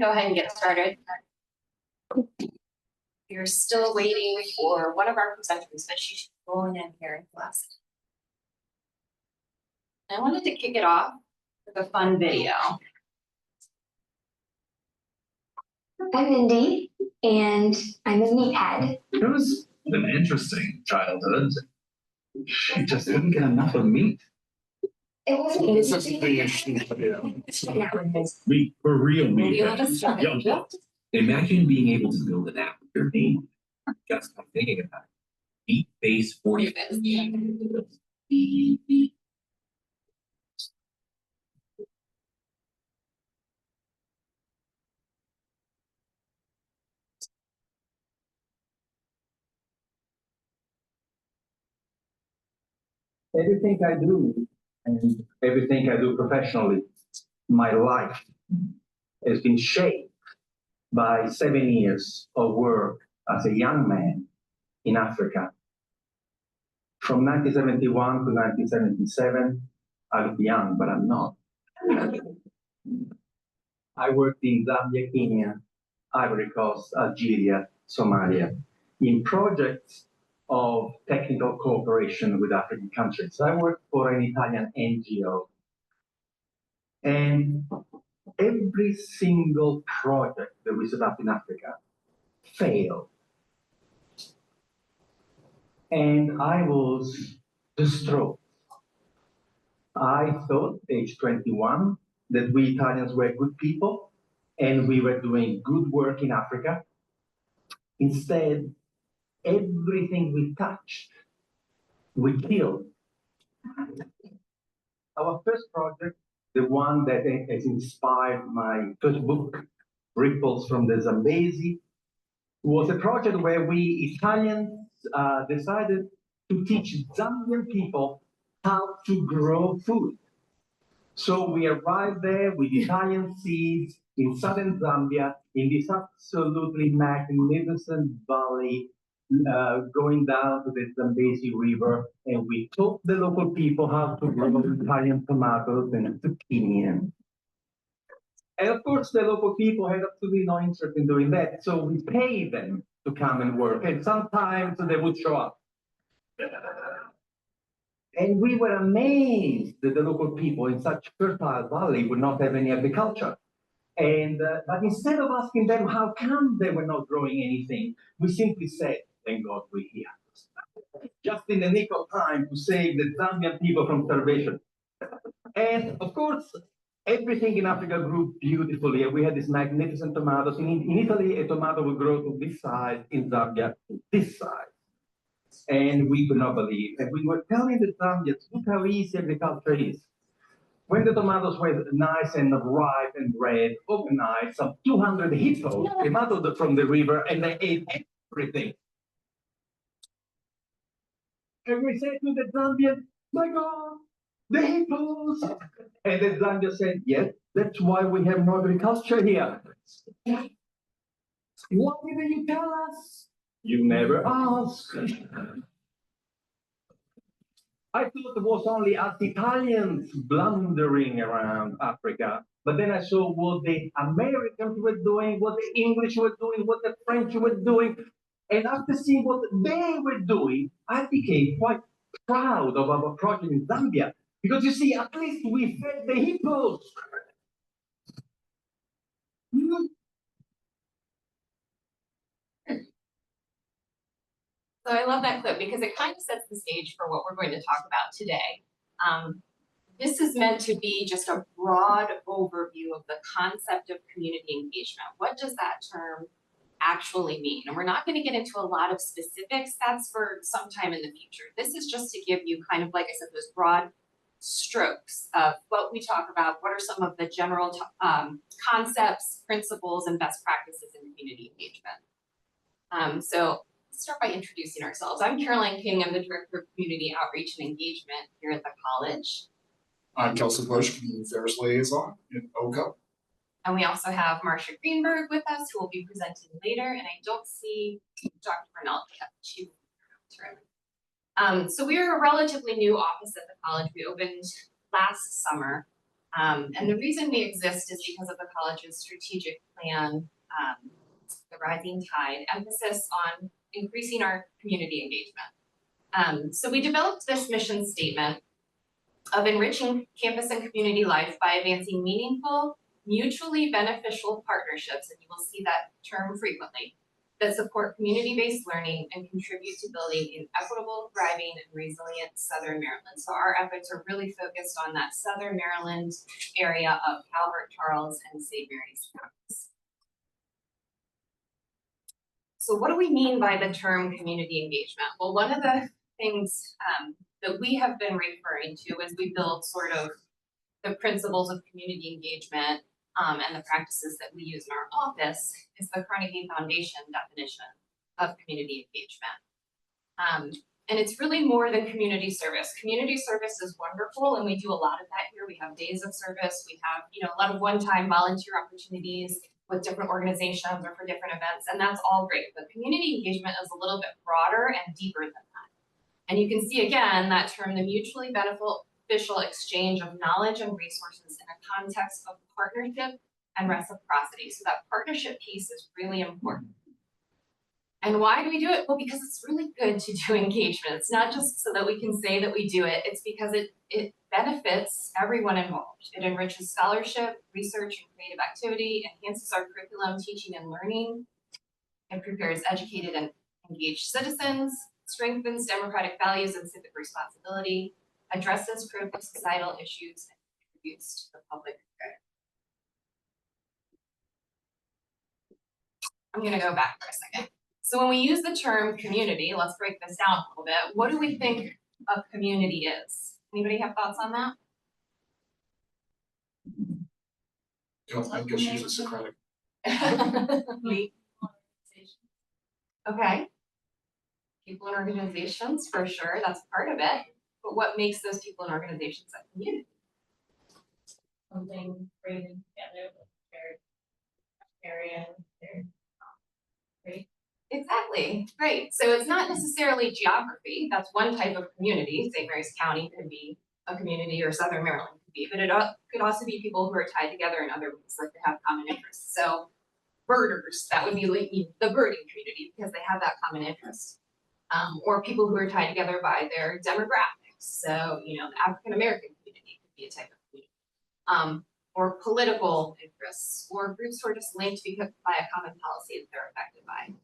Go ahead and get started. We're still waiting for one of our presenters, but she should be rolling in here in class. I wanted to kick it off with a fun video. I'm Mindy, and I'm a meathead. It was an interesting childhood. She just couldn't get enough of meat. It wasn't easy. Meat for real meat. Movie with a star. Yeah. Imagine being able to build an app with your name just by thinking about it. Meat base 40. Everything I do and everything I do professionally, my life has been shaped by 7 years of work as a young man in Africa. From 1971 to 1977, I look young, but I'm not. I worked in Zambia, Kenya, Ivory Coast, Algeria, Somalia, in projects of technical cooperation with African countries. I worked for an Italian NGO. And every single project that we set up in Africa failed. And I was distraught. I thought, age 21, that we Italians were good people and we were doing good work in Africa. Instead, everything we touched, we killed. Our first project, the one that has inspired my first book, Ripples from the Zambezi, was a project where we Italians decided to teach Zambian people how to grow food. So we arrived there with Italian seeds in southern Zambia, in this absolutely magnificent valley, going down to the Zambezi River, and we taught the local people how to grow Italian tomatoes and zucchini. And of course, the local people had absolutely no interest in doing that, so we paid them to come and work, and sometimes they would show up. And we were amazed that the local people in such fertile valley would not have any agriculture. And but instead of asking them how come they were not growing anything, we simply said, thank God we're here. Just in the nick of time to save the Zambian people from starvation. And of course, everything in Africa grew beautifully. And we had these magnificent tomatoes. In Italy, a tomato would grow to this size, in Zambia, to this size. And we could not believe. And we were telling the Zambians, look how easy agriculture is. When the tomatoes were nice and ripe and red, overnight, some 200 hippos came out from the river and they ate everything. And we said to the Zambian, my God, the hippos. And the Zambian said, yes, that's why we have no agriculture here. Why didn't you tell us? You never asked. I thought it was only us Italians blundering around Africa, but then I saw what the Americans were doing, what the English were doing, what the French were doing, and after seeing what they were doing, I became quite proud of our project in Zambia, because you see, at least we fed the hippos. So I love that clip because it kind of sets the stage for what we're going to talk about today. This is meant to be just a broad overview of the concept of community engagement. What does that term actually mean? And we're not going to get into a lot of specifics. That's for some time in the future. This is just to give you kind of, like I said, those broad strokes of what we talk about. What are some of the general concepts, principles, and best practices in community engagement? So let's start by introducing ourselves. I'm Caroline King. I'm the Director of Community Outreach and Engagement here at the college. I'm Kelsey Bush, Community Affairs Liaison in OCO. And we also have Marcia Greenberg with us, who will be presenting later. And I don't see Dr. Bernal. So we are a relatively new office at the college. We opened last summer. And the reason we exist is because of the college's strategic plan, the Rising Tide, emphasis on increasing our community engagement. So we developed this mission statement of enriching campus and community life by advancing meaningful, mutually beneficial partnerships, and you will see that term frequently, that support community-based learning and contribute to building an equitable, thriving, and resilient Southern Maryland. So our efforts are really focused on that Southern Maryland area of Calvert, Charles, and St. Mary's counties. So what do we mean by the term community engagement? Well, one of the things that we have been referring to as we build sort of the principles of community engagement and the practices that we use in our office is the Carnegie Foundation definition of community engagement. And it's really more than community service. Community service is wonderful, and we do a lot of that here. We have days of service. We have, a lot of one-time volunteer opportunities with different organizations or for different events, and that's all great. But community engagement is a little bit broader and deeper than that. And you can see again that term, the mutually beneficial exchange of knowledge and resources in a context of partnership and reciprocity. So that partnership piece is really important. And why do we do it? Well, because it's really good to do engagement. It's not just so that we can say that we do it, it's because it benefits everyone involved. It enriches scholarship, research, and creative activity, enhances our curriculum, teaching and learning, it prepares educated and engaged citizens, strengthens democratic values and civic responsibility, addresses critical societal issues, and contributes to the public good. I'm gonna go back for a second. So when we use the term community, let's break this down a little bit. What do we think a community is? Anybody have thoughts on that? I guess she's a Socratic. Okay. People and organizations, for sure, that's part of it. But what makes those people and organizations a community? Something bringing together with shared area, shared right? Exactly, great. So it's not necessarily geography. That's one type of community. St. Mary's County could be a community, or Southern Maryland could be, but it could also be people who are tied together in other ways, like they have common interests. So birders, that would be like the birding community because they have that common interest. Or people who are tied together by their demographics. So, the African American community could be a type of community. Or political interests, or groups who are just linked by a common policy that they're affected by.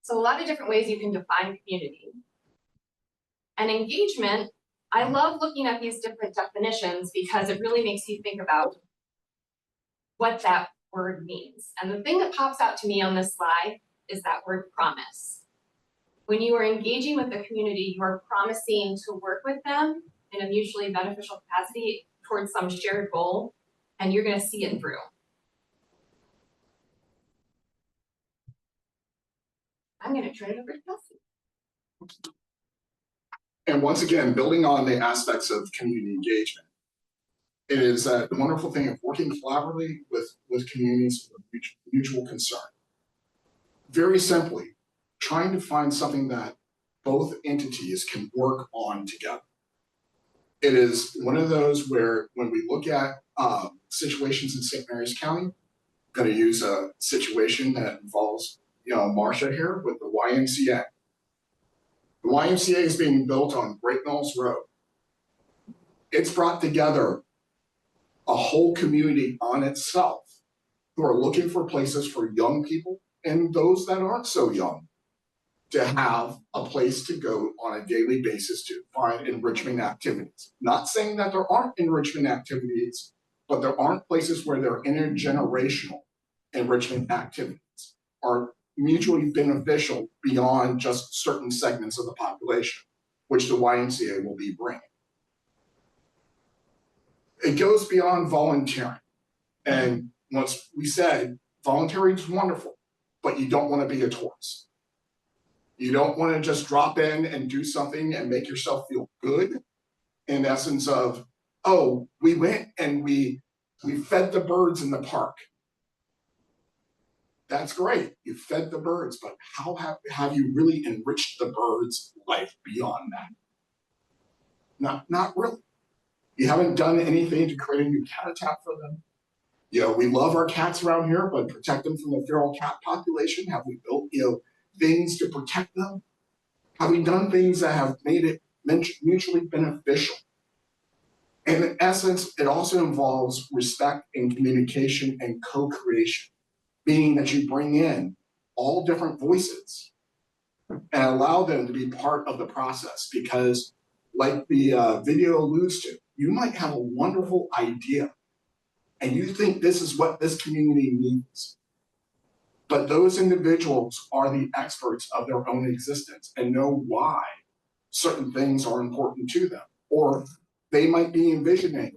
So a lot of different ways you can define community. And engagement, I love looking at these different definitions because it really makes you think about what that word means. And the thing that pops out to me on this slide is that word promise. When you are engaging with the community, you are promising to work with them in a mutually beneficial capacity towards some shared goal, and you're going to see it through. I'm going to turn it over to Kelsey. And once again, building on the aspects of community engagement, it is a wonderful thing of working collaboratively with communities with mutual concern. Very simply, trying to find something that both entities can work on together. It is one of those where when we look at situations in St. Mary's County, I'm going to use a situation that involves Marcia here with the YMCA. The YMCA is being built on Great Knolls Road. It's brought together a whole community on itself who are looking for places for young people and those that aren't so young to have a place to go on a daily basis to find enrichment activities. Not saying that there aren't enrichment activities, but there aren't places where there are intergenerational enrichment activities are mutually beneficial beyond just certain segments of the population, which the YMCA will be bringing. It goes beyond volunteering. And once we said, volunteering is wonderful, but you don't want to be a tourist. You don't want to just drop in and do something and make yourself feel good in essence of, oh, we went and we fed the birds in the park. That's great. You fed the birds, but how have you really enriched the birds' life beyond that? Not really. You haven't done anything to create a new habitat for them. You know, we love our cats around here, but protect them from the feral cat population. Have we built, things to protect them? Have we done things that have made it mutually beneficial? And in essence, it also involves respect and communication and co-creation, meaning that you bring in all different voices and allow them to be part of the process. Because like the video alludes to, you might have a wonderful idea and you think this is what this community needs. But those individuals are the experts of their own existence and know why certain things are important to them. Or they might be envisioning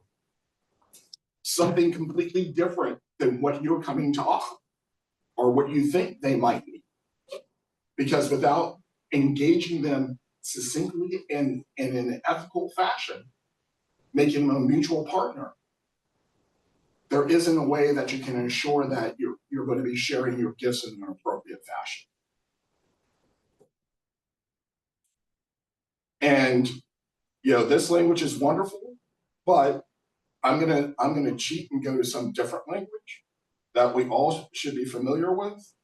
something completely different than what you're coming to offer or what you think they might need. Because without engaging them succinctly and in an ethical fashion, making them a mutual partner, there isn't a way that you can ensure that you're going to be sharing your gifts in an appropriate fashion. And this language is wonderful, but I'm gonna cheat and go to some different language that we all should be familiar with,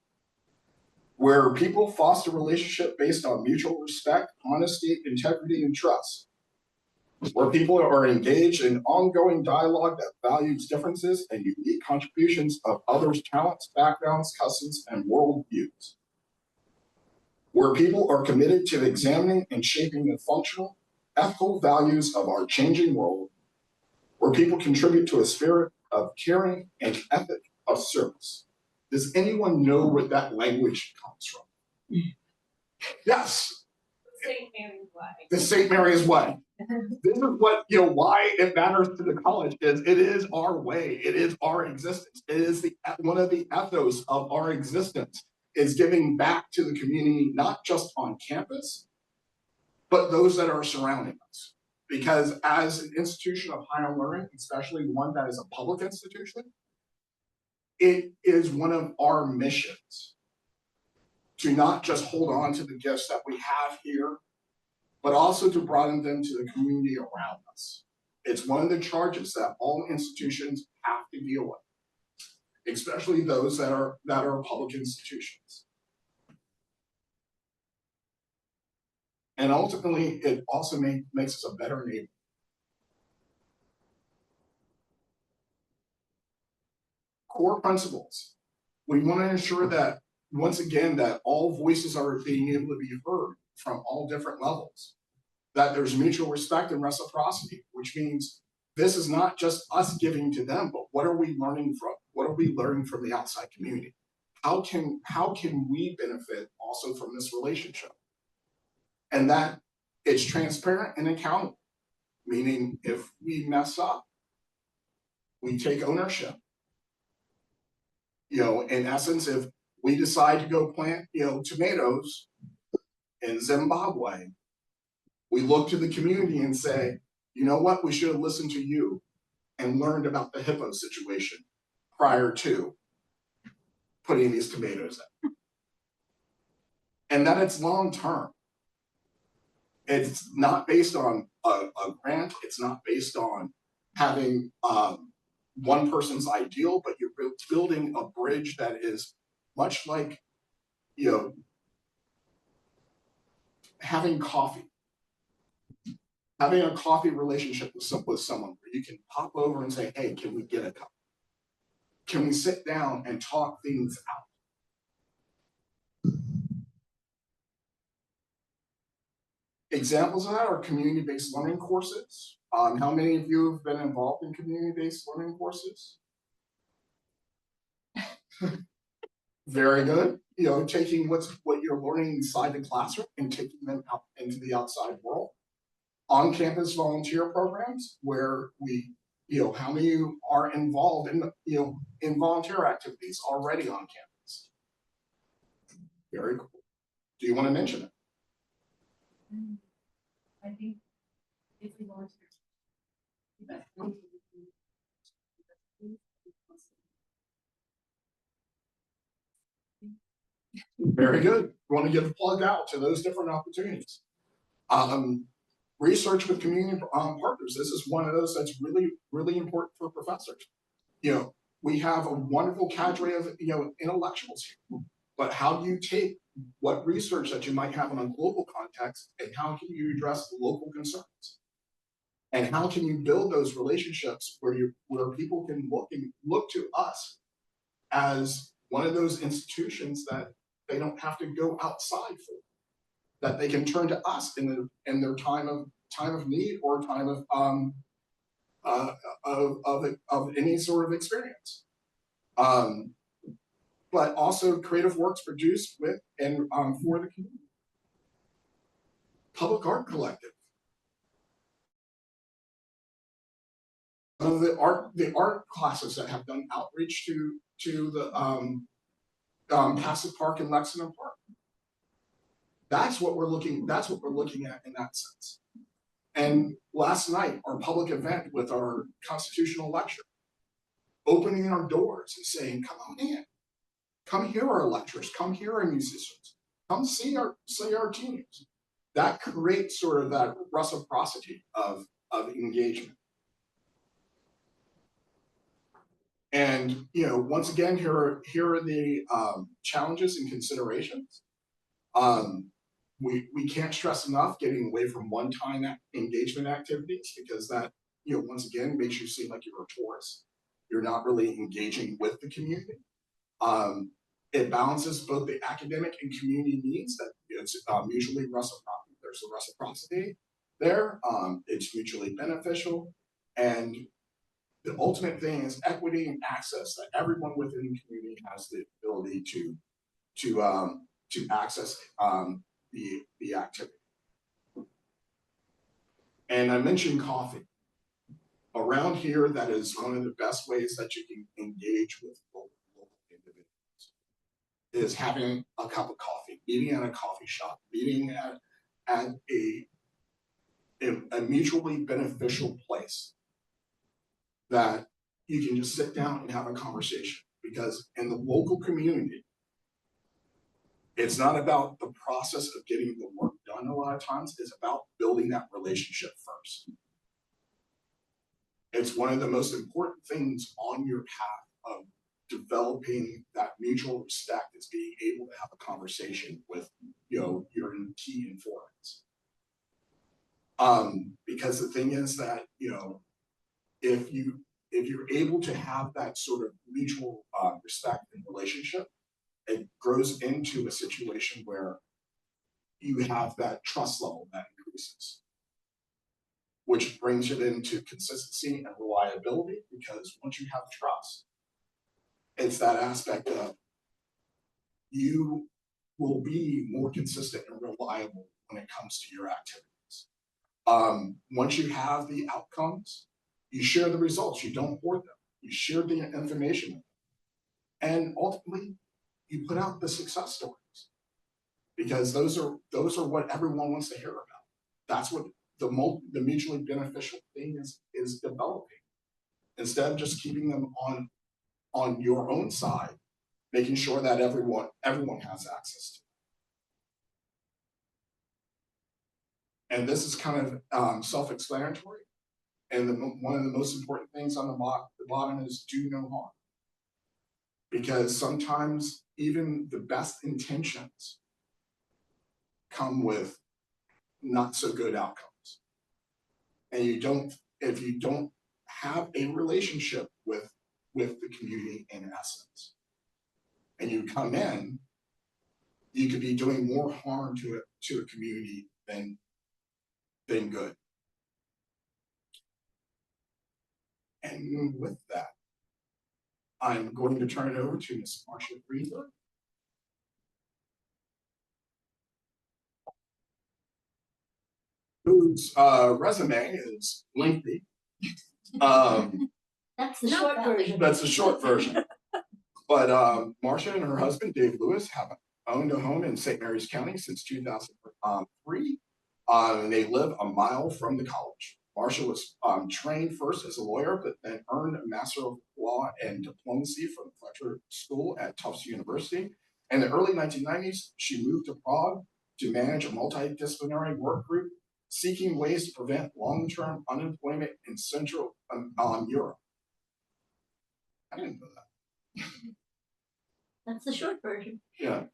where people foster relationship based on mutual respect, honesty, integrity, and trust. Where people are engaged in ongoing dialogue that values differences and unique contributions of others' talents, backgrounds, customs, and worldviews. Where people are committed to examining and shaping the functional, ethical values of our changing world. Where people contribute to a spirit of caring and ethic of service. Does anyone know where that language comes from? Yes. St. Mary's Way. The St. Mary's Way. This is what, why it matters to the college is it is our way. It is our existence. It is one of the ethos of our existence is giving back to the community, not just on campus, but those that are surrounding us. Because as an institution of higher learning, especially one that is a public institution, it is one of our missions to not just hold on to the gifts that we have here, but also to broaden them to the community around us. It's one of the charges that all institutions have to deal with, especially those that are public institutions. And ultimately, it also makes us a better neighbor. Core principles. We want to ensure that, once again, that all voices are being able to be heard from all different levels. That there's mutual respect and reciprocity, which means this is not just us giving to them, but what are we learning from? What are we learning from the outside community? How can we benefit also from this relationship? And that it's transparent and accountable, meaning if we mess up, we take ownership. In essence, if we decide to go plant, tomatoes in Zimbabwe, we look to the community and say, you know what, we should have listened to you and learned about the hippo situation prior to putting these tomatoes in. And that it's long term. It's not based on a grant. It's not based on having one person's ideal, but you're building a bridge that is much like, having coffee. Having a coffee relationship with someone where you can pop over and say, hey, can we get a cup? Can we sit down and talk things out? Examples of that are community-based learning courses. How many of you have been involved in community-based learning courses? Very good. Taking what you're learning inside the classroom and taking them out into the outside world. On-campus volunteer programs where how many of you are involved in volunteer activities already on campus? Very cool. Do you want to mention it? I think if we want to. Very good. We want to give a plug out to those different opportunities. research with community partners. This is one of those that's really, really important for professors. You know, we have a wonderful cadre of, you know, intellectuals here, but how do you take what research that you might have in a global context and how can you address the local concerns? And how can you build those relationships where people can look to us as one of those institutions that they don't have to go outside for, that they can turn to us in their time of need or time of any sort of experience. But also creative works produced with and for the community. Public Art Collective. The art classes that have done outreach to the Passive Park and Lexington Park. That's what we're looking at in that sense. And last night, our public event with our constitutional lecture, opening our doors and saying, come on in, come hear our lectures, come hear our musicians, come see our teams. That creates sort of that reciprocity of engagement. And you know, once again, here are the challenges and considerations. We can't stress enough getting away from one-time engagement activities, because that, you know, once again makes you seem like you're a tourist. You're not really engaging with the community. It balances both the academic and community needs. That it's mutually reciprocal. There's a reciprocity there. It's mutually beneficial, and the ultimate thing is equity and access, that everyone within the community has the ability to access the activity. And I mentioned coffee. Around here, that is one of the best ways that you can engage with local individuals, is having a cup of coffee, meeting at a coffee shop, meeting at a mutually beneficial place that you can just sit down and have a conversation. Because in the local community, it's not about the process of getting the work done a lot of times, it's about building that relationship first. It's one of the most important things on your path of developing that mutual respect, is being able to have a conversation with, you know, your key informants. Because the thing is that, you know, if you're able to have that sort of mutual respect and relationship, it grows into a situation where you have that trust level that increases, which brings it into consistency and reliability. Because once you have trust, it's that aspect of you will be more consistent and reliable when it comes to your activities. Once you have the outcomes, you share the results. You don't hoard them. You share the information, and ultimately, you put out the success stories, because those are what everyone wants to hear about. That's what the mutually beneficial thing is developing. Instead of just keeping them on your own side, making sure that everyone has access to it. And this is kind of self-explanatory. And one of the most important things on the bottom is do no harm. Because sometimes even the best intentions come with not so good outcomes. And if you don't have a relationship with the community in essence, and you come in, you could be doing more harm to a community than good. And with that, I'm going to turn it over to Ms. Marcia Friedler. Whose resume is lengthy. That's the short version. That's the short version. But Marcia and her husband, Dave Lewis, have owned a home in St. Mary's County since 2003. And they live a mile from the college. Marcia was trained first as a lawyer, but then earned a Master of Law and Diplomacy from the Fletcher School at Tufts University. In the early 1990s, she moved to Prague to manage a multidisciplinary work group seeking ways to prevent long-term unemployment in Central Europe. I didn't know that. That's the short version. Yeah.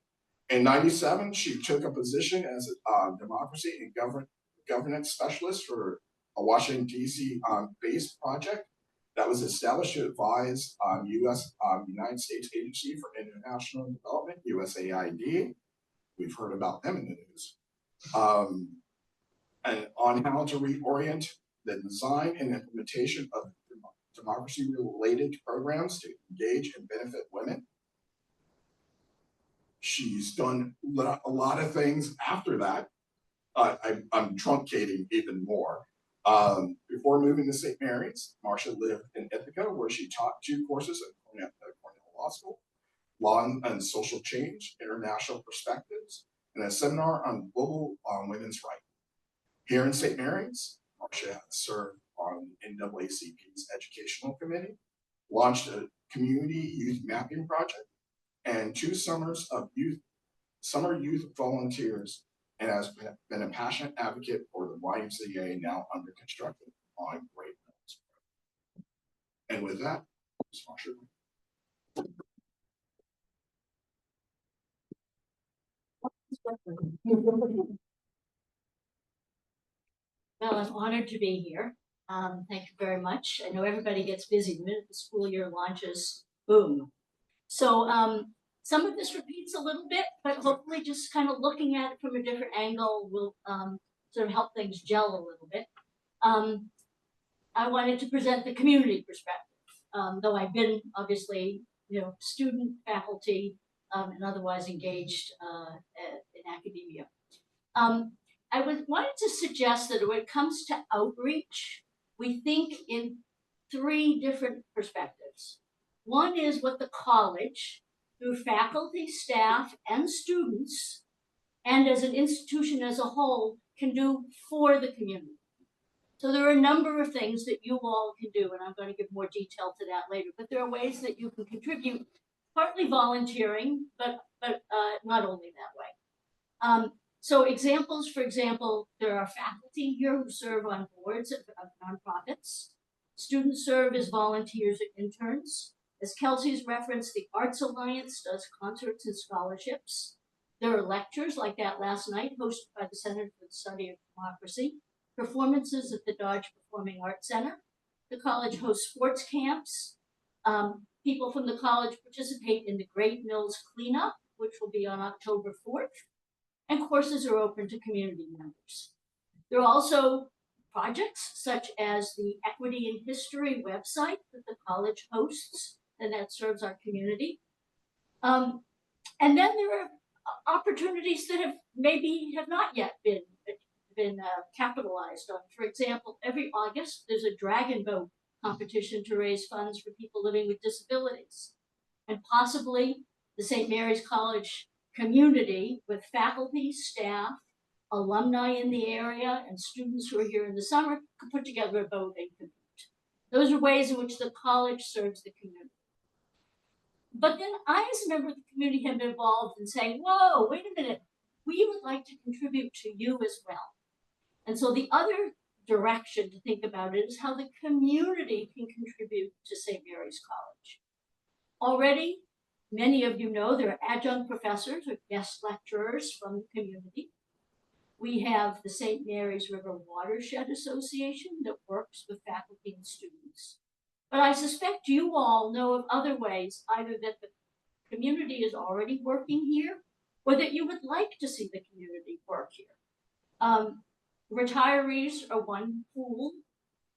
In '97, she took a position as a democracy and governance specialist for a Washington, D.C. Based project that was established to advise United States Agency for International Development, USAID. We've heard about them in the news. And on how to reorient the design and implementation of democracy-related programs to engage and benefit women. She's done a lot of things after that. I'm truncating even more. Before moving to St. Mary's, Marcia lived in Ithaca, where she taught 2 courses at Cornell Law School, Law and Social Change, International Perspectives, and a seminar on global women's rights. Here in St. Mary's, Marcia has served on NAACP's educational committee, launched a community youth mapping project, and 2 summers of summer youth volunteers, and has been a passionate advocate for the YMCA, now under construction on Great Mills. And with that, Ms. Marcia. Well, I'm honored to be here. Thank you very much. I know everybody gets busy the minute the school year launches, boom. So some of this repeats a little bit, but hopefully just kind of looking at it from a different angle will sort of help things gel a little bit. I wanted to present the community perspective, though I've been obviously, student, faculty, and otherwise engaged in academia. I wanted to suggest that when it comes to outreach, we think in 3 different perspectives. One is what the college, through faculty, staff, and students, and as an institution as a whole, can do for the community. So there are a number of things that you all can do, and I'm going to give more detail to that later, but there are ways that you can contribute, partly volunteering, but not only that way. So examples, for example, there are faculty here who serve on boards of nonprofits. Students serve as volunteers and interns. As Kelsey's referenced, the Arts Alliance does concerts and scholarships. There are lectures like that last night hosted by the Center for the Study of Democracy, performances at the Dodge Performing Arts Center. The college hosts sports camps. People from the college participate in the Great Mills Cleanup, which will be on October 4th. And courses are open to community members. There are also projects such as the Equity in History website that the college hosts, and that serves our community. And then there are opportunities that have not yet been capitalized on. For example, every August there's a dragon boat competition to raise funds for people living with disabilities, and possibly the St. Mary's College community with faculty, staff, alumni in the area, and students who are here in the summer could put together a boat and compete. Those are ways in which the college serves the community. But then I, as a member of the community, have been involved in saying, whoa, wait a minute, we would like to contribute to you as well. And so the other direction to think about it is how the community can contribute to St. Mary's College. Already, many of you know there are adjunct professors or guest lecturers from the community. We have the St. Mary's River Watershed Association that works with faculty and students. But I suspect you all know of other ways, either that the community is already working here, or that you would like to see the community work here. Retirees are one pool.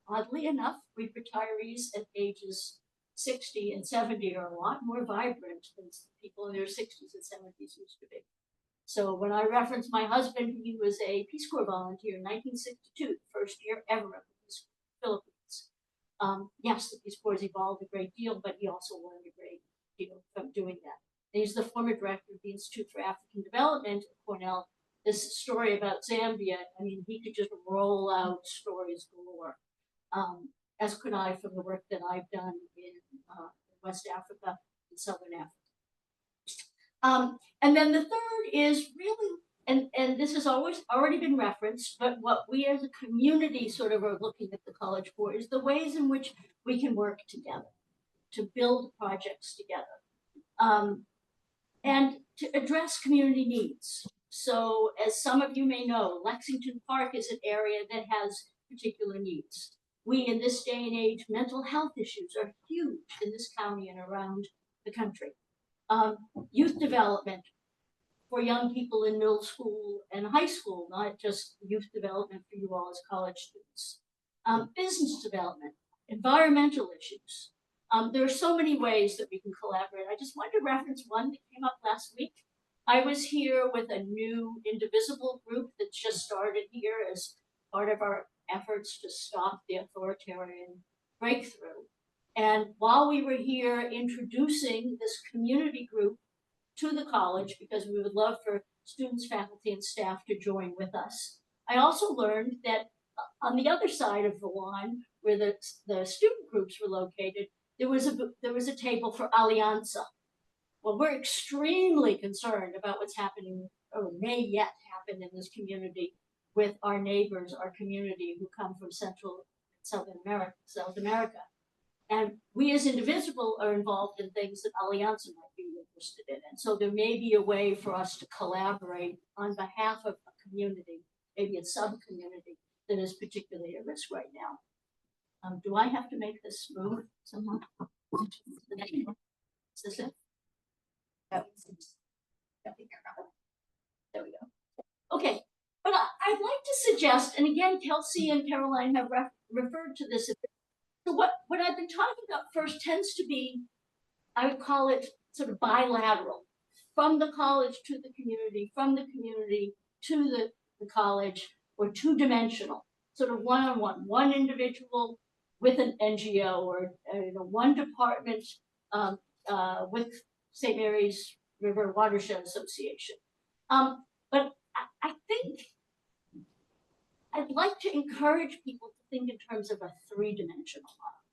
Oddly enough, retirees at ages 60 and 70 are a lot more vibrant than people in their 60s and 70s used to be. So when I reference my husband, he was a Peace Corps volunteer in 1962, the first year ever of the Peace Corps Philippines. Yes, the Peace Corps has evolved a great deal, but he also learned a great deal from doing that. And he's the former director of the Institute for African Development at Cornell. This story about Zambia, I mean, he could just roll out stories galore, as could I from the work that I've done in West Africa and Southern Africa. And then the third is really and this has always already been referenced, but what we as a community sort of are looking at the college for is the ways in which we can work together to build projects together. And to address community needs. So as some of you may know, Lexington Park is an area that has particular needs. We, in this day and age, mental health issues are huge in this county and around the country. Youth development for young people in middle school and high school, not just youth development for you all as college students. Business development, environmental issues. There are so many ways that we can collaborate. I just wanted to reference one that came up last week. I was here with a new Indivisible group that's just started here as part of our efforts to stop the authoritarian breakthrough. And while we were here introducing this community group to the college, because we would love for students, faculty, and staff to join with us, I also learned that on the other side of the lawn, where the student groups were located, there was a table for Alianza. Well, we're extremely concerned about what's happening, or may yet happen in this community with our neighbors, our community who come from Central and South America. And we as Indivisible are involved in things that Alianza might be interested in. And so there may be a way for us to collaborate on behalf of a community, maybe a sub-community that is particularly at risk right now. Do I have to make this move somehow? Is this it? There we go. Okay, but I'd like to suggest, and again, Kelsey and Caroline have referred to this. So what I've been talking about first tends to be, I would call it sort of bilateral, from the college to the community, from the community to the college, or two-dimensional, sort of one-on-one, one individual with an NGO, or one department with St. Mary's River Watershed Association. But I think I'd like to encourage people to think in terms of a three-dimensional model.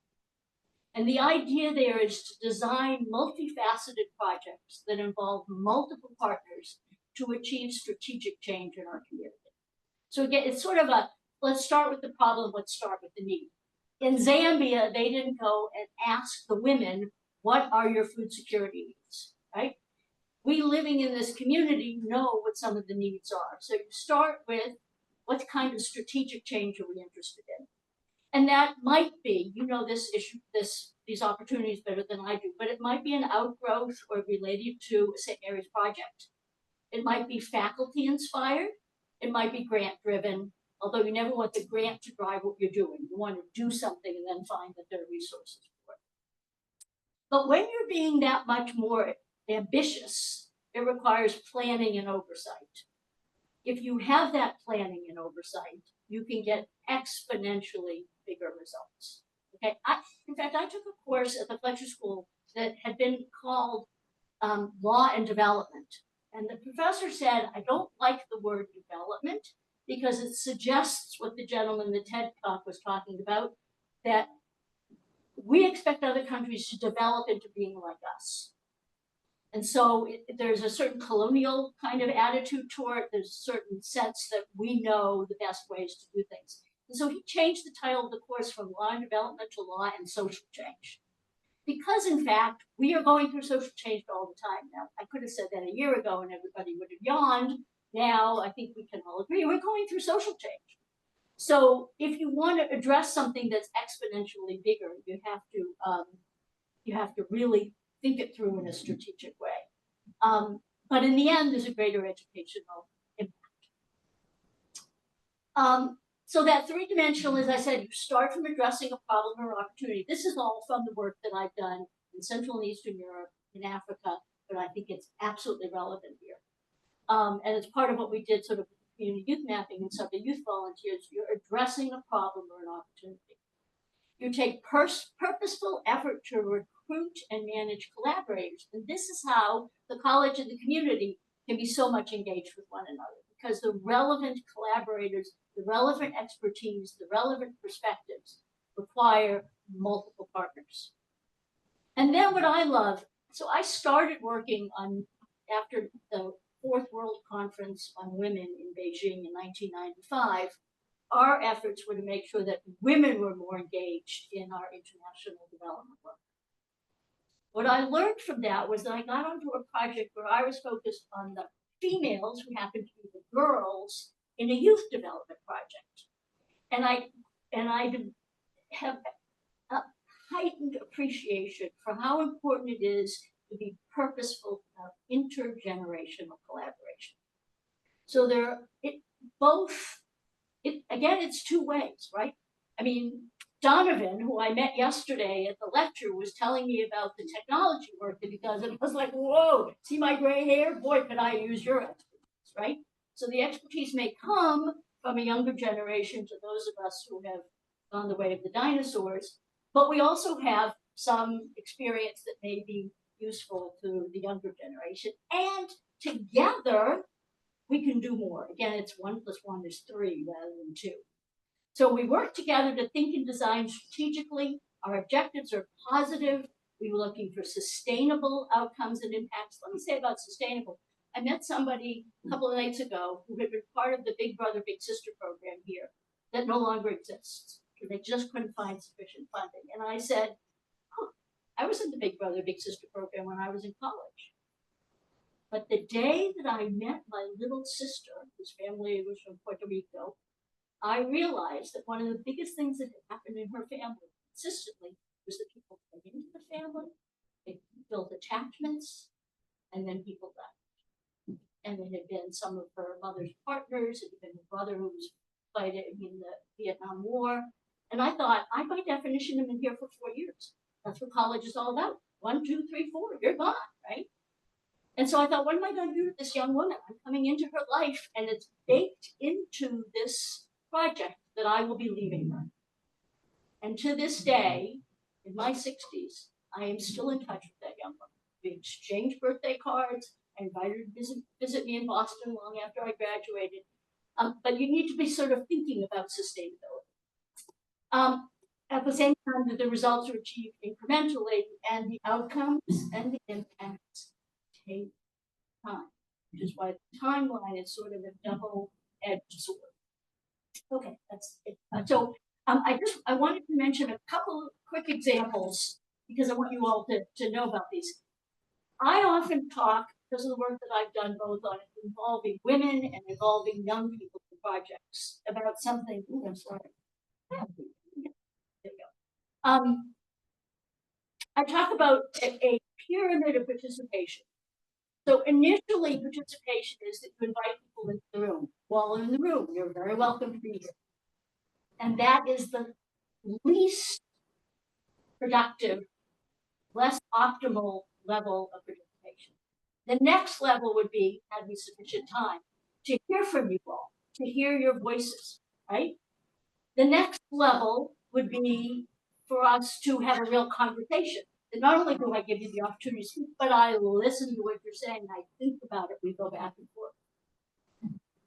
And the idea there is to design multifaceted projects that involve multiple partners to achieve strategic change in our community. So again, it's sort of a, let's start with the problem, let's start with the need. In Zambia, they didn't go and ask the women, what are your food security needs, right? We living in this community know what some of the needs are. So you start with, what kind of strategic change are we interested in? And that might be, this issue, these opportunities better than I do, but it might be an outgrowth or related to a St. Mary's project. It might be faculty inspired. It might be grant driven, although you never want the grant to drive what you're doing. You want to do something and then find that there are resources for it. But when you're being that much more ambitious, it requires planning and oversight. If you have that planning and oversight, you can get exponentially bigger results. Okay, in fact, I took a course at the Fletcher School that had been called Law and Development. And the professor said, I don't like the word development because it suggests what the gentleman in the TED Talk was talking about, that we expect other countries to develop into being like us. And so there's a certain colonial kind of attitude toward it. There's a certain sense that we know the best ways to do things. And so he changed the title of the course from Law and Development to Law and Social Change. Because in fact, we are going through social change all the time now. I could have said that a year ago and everybody would have yawned. Now I think we can all agree we're going through social change. So if you want to address something that's exponentially bigger, you have to really think it through in a strategic way. But in the end, there's a greater educational impact. So that three-dimensional, as I said, you start from addressing a problem or opportunity. This is all from the work that I've done in Central and Eastern Europe, in Africa, but I think it's absolutely relevant here. And it's part of what we did sort of with community youth mapping and some of the youth volunteers. You're addressing a problem or an opportunity. You take purposeful effort to recruit and manage collaborators. And this is how the college and the community can be so much engaged with one another, because the relevant collaborators, the relevant expertise, the relevant perspectives require multiple partners. And then what I love, so I started working on, after the Fourth World Conference on Women in Beijing in 1995, our efforts were to make sure that women were more engaged in our international development work. What I learned from that was that I got onto a project where I was focused on the females who happened to be the girls in a youth development project. And I have a heightened appreciation for how important it is to be purposeful of intergenerational collaboration. So again, it's two ways, right? I mean, Donovan, who I met yesterday at the lecture, was telling me about the technology work that he does, and I was like, whoa, see my gray hair? Boy, could I use your expertise, right? So the expertise may come from a younger generation to those of us who have gone the way of the dinosaurs, but we also have some experience that may be useful to the younger generation, and together we can do more. Again, it's 1 + 1 is 3 rather than 2. So we work together to think and design strategically. Our objectives are positive. We were looking for sustainable outcomes and impacts. Let me say about sustainable. I met somebody a couple of nights ago who had been part of the Big Brother, Big Sister program here that no longer exists. They just couldn't find sufficient funding. And I said, oh, I was in the Big Brother, Big Sister program when I was in college. But the day that I met my little sister, whose family was from Puerto Rico, I realized that one of the biggest things that had happened in her family consistently was that people came into the family, they built attachments, and then people left. And it had been some of her mother's partners, it had been her brother who was fighting in the Vietnam War. And I thought, I by definition have been here for 4 years. That's what college is all about. 1, 2, 3, 4, you're gone, right? And so I thought, what am I going to do with this young woman? I'm coming into her life, and it's baked into this project that I will be leaving her. And to this day, in my 60s, I am still in touch with that young woman. We exchanged birthday cards. I invited her to visit me in Boston long after I graduated. But you need to be sort of thinking about sustainability. At the same time that the results are achieved incrementally, and the outcomes and the impacts take time, which is why the timeline is sort of a double-edged sword. Okay, that's it. I wanted to mention a couple of quick examples because I want you all to know about these. I often talk, because of the work that I've done both on involving women and involving young people in projects, about something. Ooh, I'm sorry. There you go. I talk about a pyramid of participation. So initially, participation is that you invite people into the room. While in the room, you're very welcome to be here. And that is the least productive, less optimal level of participation. The next level would be, have we sufficient time to hear from you all, to hear your voices, right? The next level would be for us to have a real conversation. And not only do I give you the opportunity to speak, but I listen to what you're saying, I think about it, we go back and forth.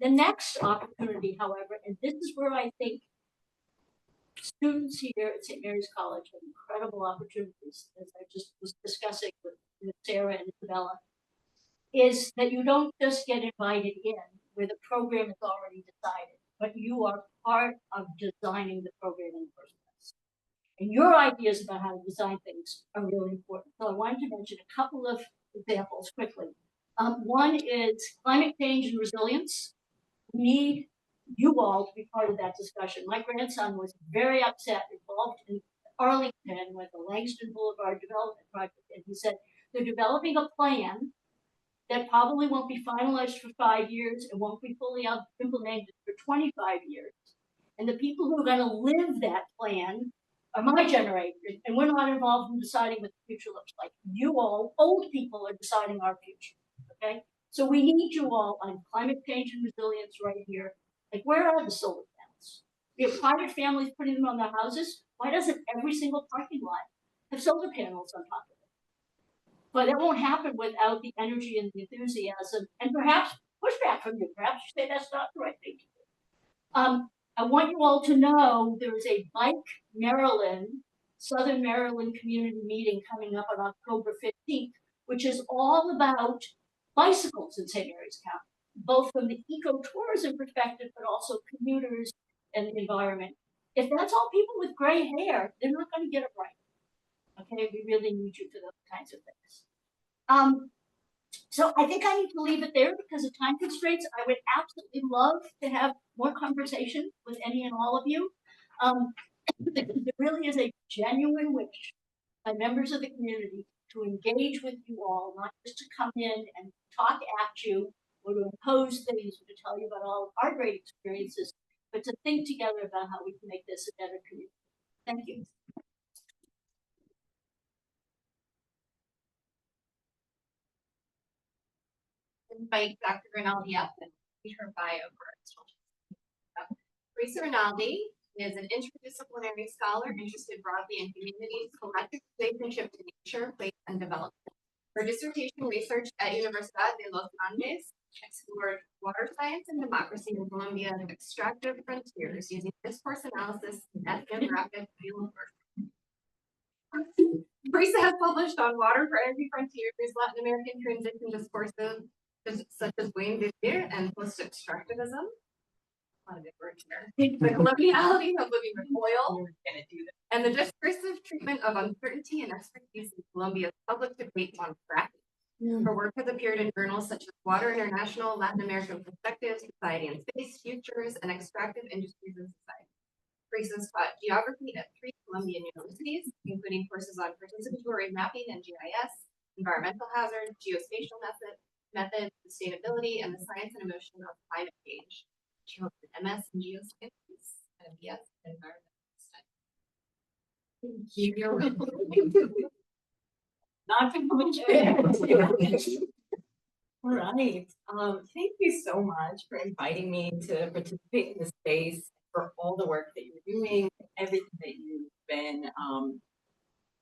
The next opportunity, however, and this is where I think students here at St. Mary's College have incredible opportunities, as I just was discussing with Sarah and Isabella, is that you don't just get invited in where the program is already decided, but you are part of designing the program in the first place. And your ideas about how to design things are really important. So I wanted to mention a couple of examples quickly. One is climate change and resilience. We need you all to be part of that discussion. My grandson was very upset, involved in Arlington with the Langston Boulevard Development Project, and he said they're developing a plan that probably won't be finalized for 5 years and won't be fully implemented for 25 years. And the people who are going to live that plan are my generation, and we're not involved in deciding what the future looks like. You all, old people, are deciding our future, okay? So we need you all on climate change and resilience right here. Like, where are the solar panels? We have private families putting them on their houses. Why doesn't every single parking lot have solar panels on top of it? But it won't happen without the energy and the enthusiasm and perhaps pushback from you. Perhaps you say that's not the right thing to do. I want you all to know there is a Bike Maryland, Southern Maryland community meeting coming up on October 15th, which is all about bicycles in St. Mary's County, both from the ecotourism perspective, but also commuters and the environment. If that's all people with gray hair, they're not going to get it right. Okay, we really need you for those kinds of things. So I think I need to leave it there because of time constraints. I would absolutely love to have more conversation with any and all of you. There really is a genuine wish by members of the community to engage with you all, not just to come in and talk at you or to impose things or to tell you about all of our great experiences, but to think together about how we can make this a better community. Thank you. Invite Dr. Rinaldi up and read her bio first. Teresa Rinaldi is an interdisciplinary scholar interested broadly in communities, collective relationship to nature, place, and development. Her dissertation research at Universidad de los Andes explored water science and democracy in Colombia's extractive frontiers using discourse analysis and ethnographic fieldwork. Teresa has published on water for energy frontiers, Latin American transition discourses such as Buen Vivir and post-extractivism. A lot of big words here. The coloniality of living with oil, and the discursive treatment of uncertainty and expertise in Colombia's public debate on fracking. Her work has appeared in journals such as Water International, Latin American Perspectives, Society and Space, Futures, and Extractive Industries and Society. Teresa's taught geography at 3 Colombian universities, including courses on participatory mapping and GIS, environmental hazards, geospatial methods, sustainability, and the science and emotion of climate change. She holds an MS in geosciences and a BS in environmental studies. All right. Thank you so much for inviting me to participate in this space, for all the work that you're doing, everything that you've been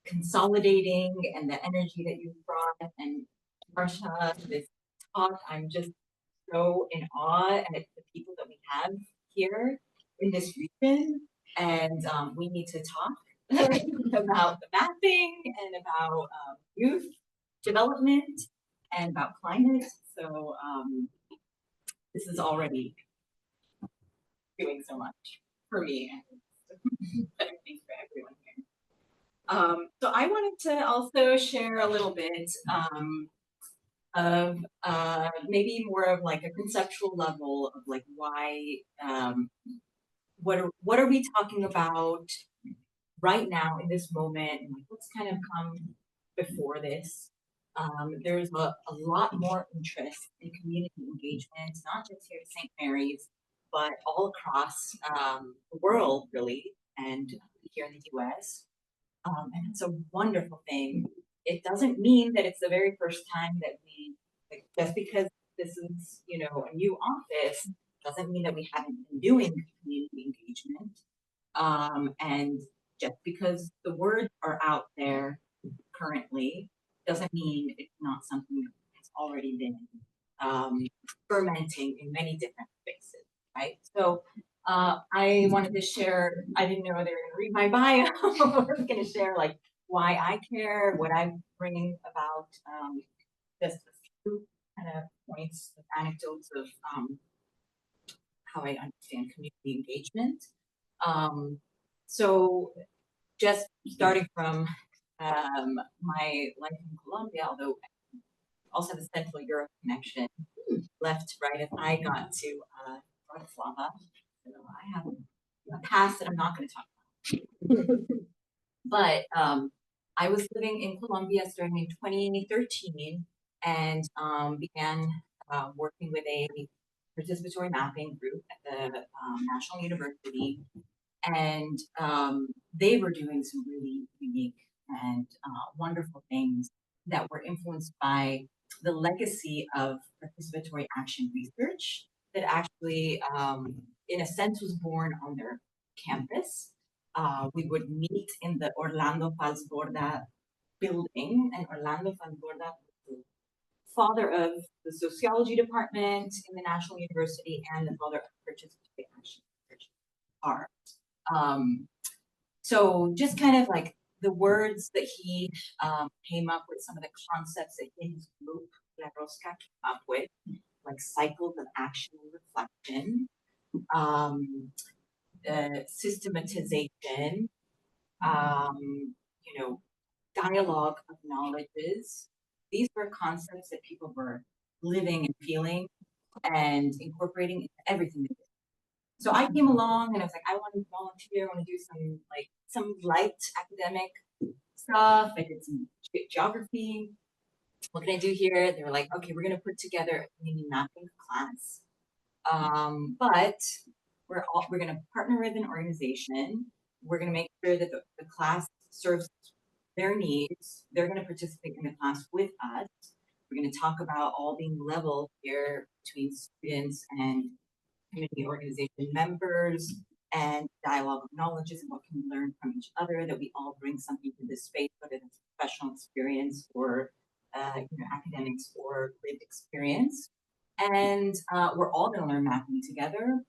consolidating, and the energy that you've brought. And Marsha, this talk, I'm just so in awe at the people that we have here in this region. And we need to talk about the mapping and about youth development and about climate. So this is already doing so much for me and I think for everyone here. So I wanted to also share a little bit of maybe more of like a conceptual level of like why what are we talking about right now in this moment, and like what's kind of come before this. There's a lot more interest in community engagement, not just here at St. Mary's, but all across the world, really, and here in the US. And it's a wonderful thing. It doesn't mean that it's the very first time that we, like, just because this is, you know, a new office, doesn't mean that we haven't been doing community engagement. And just because the words are out there currently, doesn't mean it's not something that has already been fermenting in many different spaces, right? So I wanted to share, I didn't know they were going to read my bio. I was going to share like why I care, what I'm bringing about, just a few kind of points, anecdotes of how I understand community engagement. So just starting from my life in Colombia, although I also the Central Europe connection, left right as I got to Bratislava. So I have a past that I'm not going to talk about. But I was living in Colombia starting in 2013 and began working with a participatory mapping group at the National University. And they were doing some really unique and wonderful things that were influenced by the legacy of participatory action research that actually, in a sense, was born on their campus. We would meet in the Orlando Paz Borda building, and Orlando Paz Borda was the father of the sociology department in the National University and the father of participatory action research are. So just kind of like the words that he came up with, some of the concepts that his group La Rosca came up with, like cycles of action and reflection, systematization, you know, dialogue of knowledges. These were concepts that people were living and feeling and incorporating into everything they did. So I came along and I was like, I want to volunteer, I want to do some light academic stuff. I did some geography. What can I do here? They were like, okay, we're gonna put together a community mapping class. But we're gonna partner with an organization. We're gonna make sure that the class serves their needs. They're gonna participate in the class with us. We're gonna talk about all being level here between students and community organization members and dialogue of knowledges and what can we learn from each other, that we all bring something to this space, whether it's professional experience or academics or lived experience. And we're all going to learn mapping together.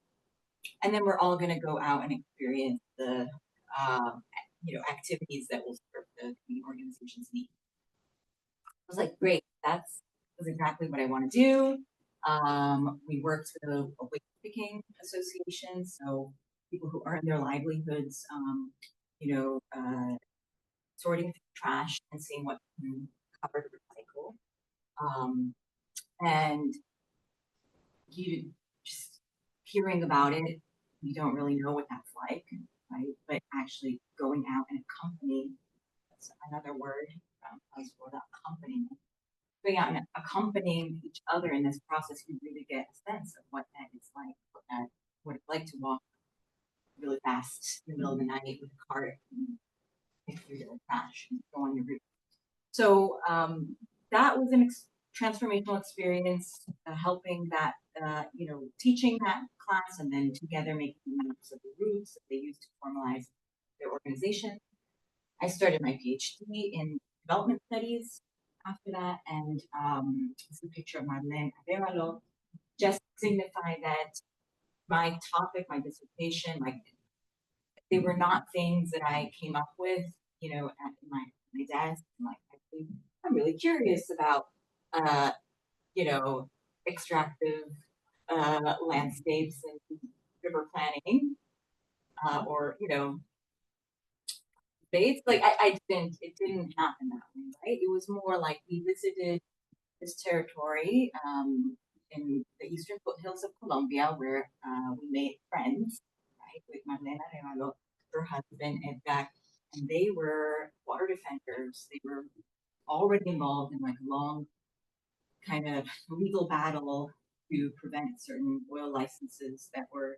And then we're all going to go out and experience the activities that will serve the community organization's needs. I was like, great, that's exactly what I want to do. We worked with a waste picking association, so people who earn their livelihoods, sorting through trash and seeing what can cover to recycle. And you just hearing about it, you don't really know what that's like, right? But actually going out and accompanying, that's another word for that accompaniment. Going out and accompanying each other in this process, you really get a sense of what that is like, what it's like to walk really fast in the middle of the night with a cart and pick through your trash and go on your route. So that was an transformational experience, helping that, teaching that class and then together making maps of the routes that they used to formalize their organization. I started my PhD in development studies after that, and it's a picture of Marlene Arevalo, just signify that my topic, my dissertation, they were not things that I came up with, at my desk. I'm really curious about, extractive landscapes and river planning, or space. It didn't happen that way, right? It was more like we visited this territory in the eastern foothills of Colombia where we made friends, right, with Marlena Arevalo, her husband, in fact, and they were water defenders. They were already involved in a long kind of legal battle to prevent certain oil licenses that were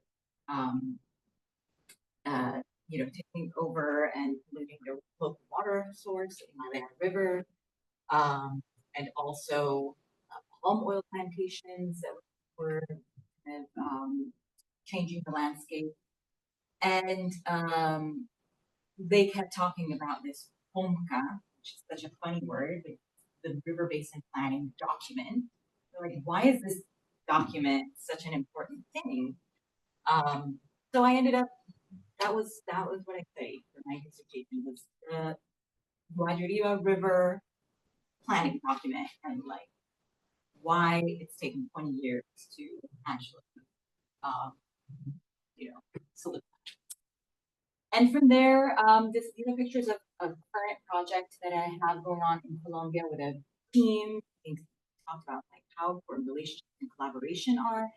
taking over and polluting their local water source, the Malaya River, and also palm oil plantations that were kind of changing the landscape. And they kept talking about this POMCA, which is such a funny word, the River Basin Planning document. They're like, why is this document such an important thing? So I ended up, that was what I studied for my dissertation, was the Guajariba River planning document, and why it's taken 20 years to actually solidify. And from there, these are pictures of current projects that I have going on in Colombia with a team. I talked about how important relationships and collaboration are.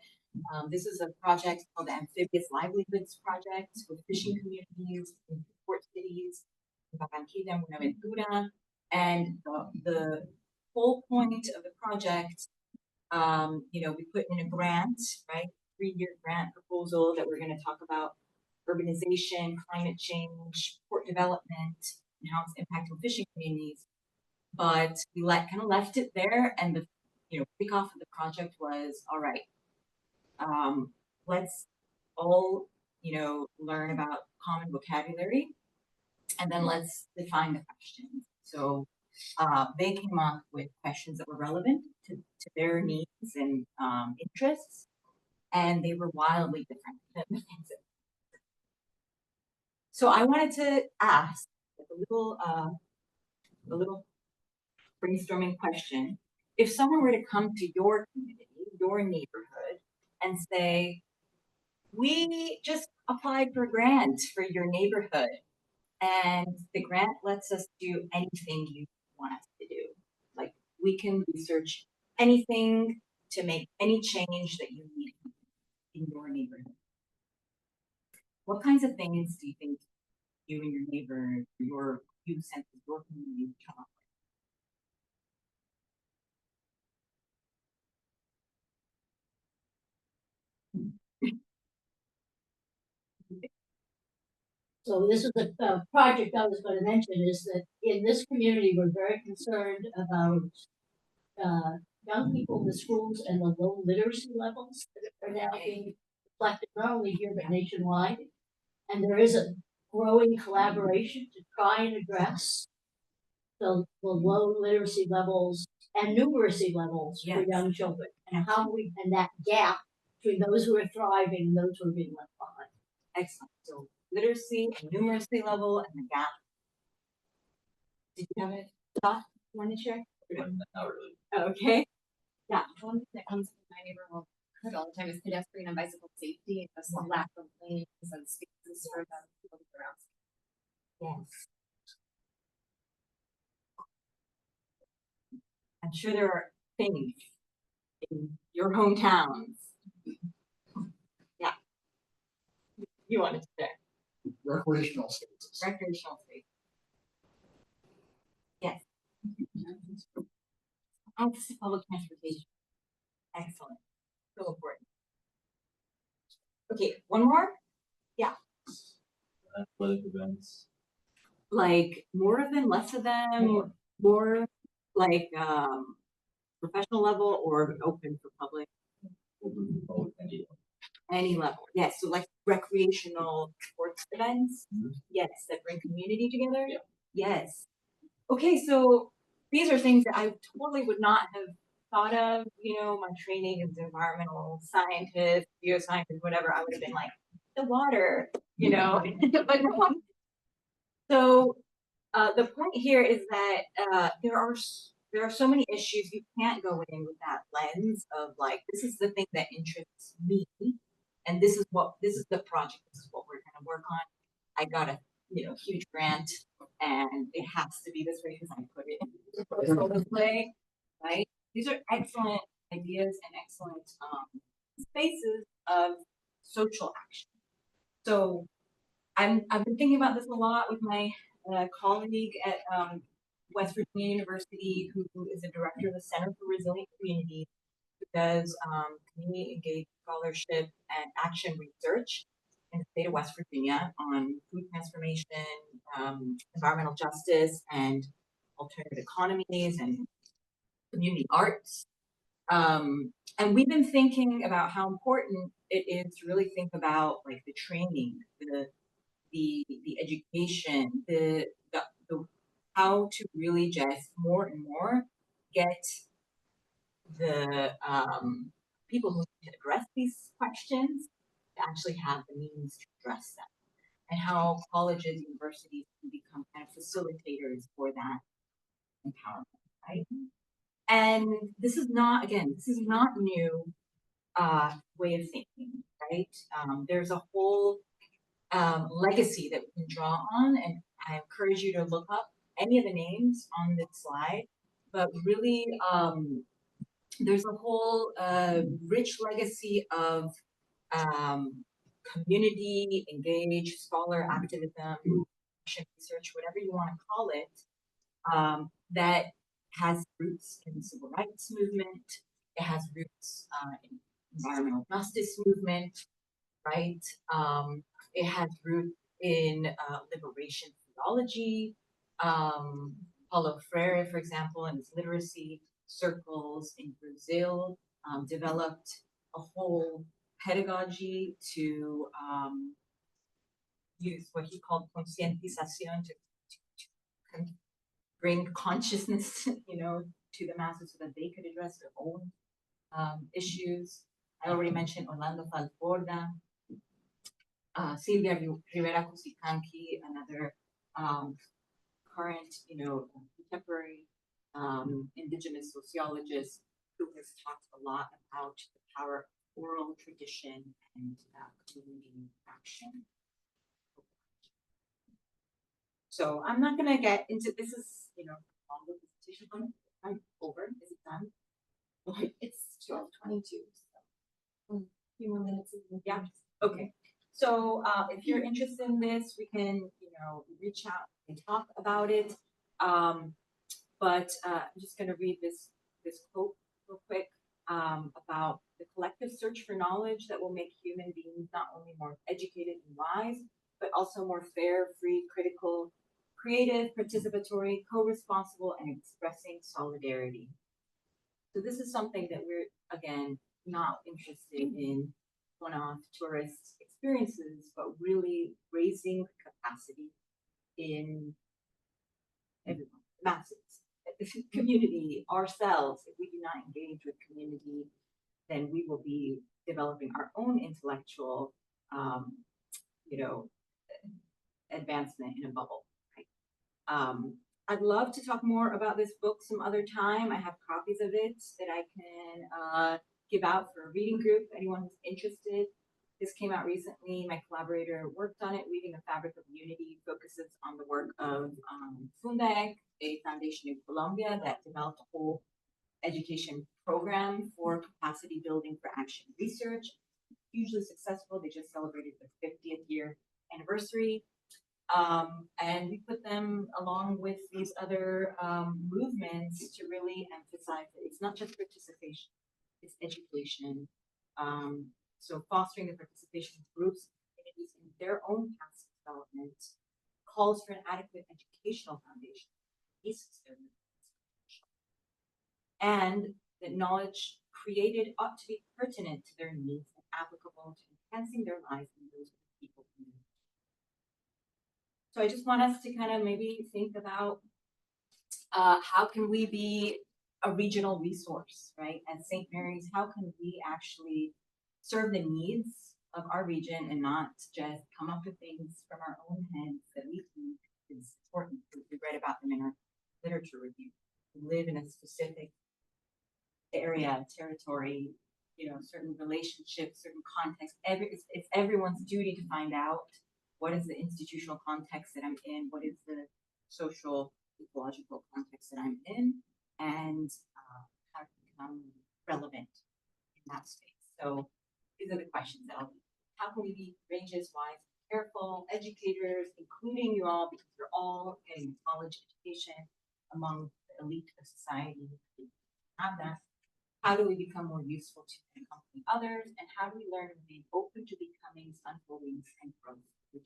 This is a project called the Amphibious Livelihoods Project with fishing communities in port cities, Barranquilla and Buenaventura. And the whole point of the project, we put in a grant, right? 3-year grant proposal that we're going to talk about urbanization, climate change, port development, and how it's impacting fishing communities. But we kind of left it there, and the kickoff of the project was, all right, let's all learn about common vocabulary, and then let's define the questions. So they came up with questions that were relevant to their needs and interests, and they were wildly different than the things that. So I wanted to ask a little brainstorming question. if someone were to come to your community, your neighborhood, and say, we just applied for a grant for your neighborhood, and the grant lets us do anything you want us to do. Like, we can research anything to make any change that you need in your neighborhood. What kinds of things do you think you and your neighbor, you sense your community would come up So this is a project I was gonna mention, is that in this community, we're very concerned about young people in the schools and the low literacy levels that are now being reflected not only here but nationwide. And there is a growing collaboration to try and address the low literacy levels and numeracy levels for Yes. young children, and and that gap between those who are thriving and those who are being left behind. Excellent. So literacy and numeracy level and the gap. Did you have a thought you want to share? Not really. Okay. Yeah. One thing that comes to my neighborhood all the time is pedestrian and bicycle safety, and just the lack of lanes and spaces for them to move around. Yes. I'm sure there are things in your hometowns. Yeah. You wanted to share. Recreational spaces. Recreational space. Yes. Access to public transportation. Excellent. So important. Okay, one more. Athletic events. Like more of them, less of them, more like professional level or open for public. Any level. Yes, so like recreational sports events. Yes, that bring community together. Yeah. Yes. Okay, so these are things that I totally would not have thought of. You know, my training as an environmental scientist, geoscientist, whatever. I would have been like the water, you know, but no. So the point here is that there are so many issues. You can't go in with that lens of like, this is the thing that interests me, and this is the project. This is what we're going to work on. I got a huge grant, and it has to be this way because I put it in this way, right? These are excellent ideas and excellent spaces of social action. So I've been thinking about this a lot with my colleague at West Virginia University, who is the director of the Center for Resilient Communities, who does community engaged scholarship and action research in the state of West Virginia on food transformation, environmental justice, and alternative economies and community arts. And we've been thinking about how important it is to really think about like the training, the education, the how to really just more and more get the people who need to address these questions to actually have the means to address them, and how colleges, universities can become kind of facilitators for that empowerment, right? And this is not new way of thinking, right? There's a whole legacy that we can draw on, and I encourage you to look up any of the names on this slide, but really there's a whole rich legacy of community engaged scholar activism, research, whatever you want to call it, that has roots in the civil rights movement. It has roots in environmental justice movement, right? It has roots in liberation theology. Paulo Freire, for example, in his literacy circles in Brazil, developed a whole pedagogy to use what he called conscientización to bring consciousness, to the masses so that they could address their own issues. I already mentioned Orlando Falforda, Silvia Rivera Cusicanqui, another current, contemporary indigenous sociologist who has talked a lot about the power of oral tradition and community action. So I'm not gonna get into this. Is long presentation. I'm over. Is it done? It's 12:22. So few more minutes. Yeah. Okay. So if you're interested in this, we can reach out and talk about it. But I'm just gonna read this quote real quick about the collective search for knowledge that will make human beings not only more educated and wise, but also more fair, free, critical, creative, participatory, co-responsible, and expressing solidarity. So this is something that we're, again, not interested in one-off tourist experiences, but really raising the capacity in everyone, masses, the community, ourselves. If we do not engage with community, then we will be developing our own intellectual, advancement in a bubble, right? I'd love to talk more about this book some other time. I have copies of it that I can give out for a reading group. Anyone who's interested. This came out recently. My collaborator worked on it. Weaving the Fabric of Unity focuses on the work of Fundec, a foundation in Colombia that developed a whole education program for capacity building for action research. Hugely successful. They just celebrated their 50th year anniversary. And we put them along with these other movements to really emphasize that it's not just participation, it's education. So fostering the participation of groups and communities in their own paths of development calls for an adequate educational foundation, and that knowledge created ought to be pertinent to their needs and applicable to enhancing their lives and those of the people who live. So I just want us to kind of maybe think about how can we be a regional resource, right? At St. Mary's, how can we actually serve the needs of our region and not just come up with things from our own heads that we think is important. We read about them in our literature review. We live in a specific area, territory, certain relationships, certain context. It's everyone's duty to find out what is the institutional context that I'm in, what is the social, ecological context that I'm in, and how to become relevant in that space. So these are the questions that I'll be. How can we be courageous, wise, careful educators, including you all, because you're all getting college education among the elite of society. Have that. How do we become more useful to and accompany others? And how do we learn to remain open to becoming, unfolding, and growth over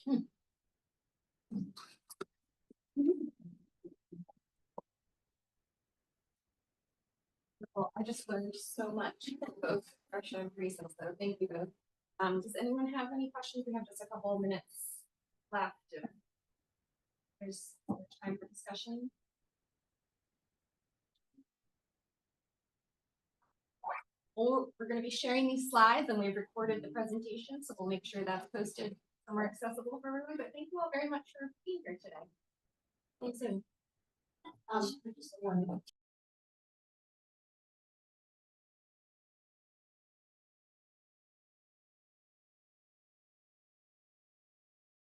time? Well, I just learned so much from both Marsha and Teresa, so thank you both. Does anyone have any questions? We have just a couple of minutes left. There's time for discussion. Or we're going to be sharing these slides, and we've recorded the presentation, so we'll make sure that's posted somewhere accessible for everyone. But thank you all very much for being here today. Thanks, soon. Just one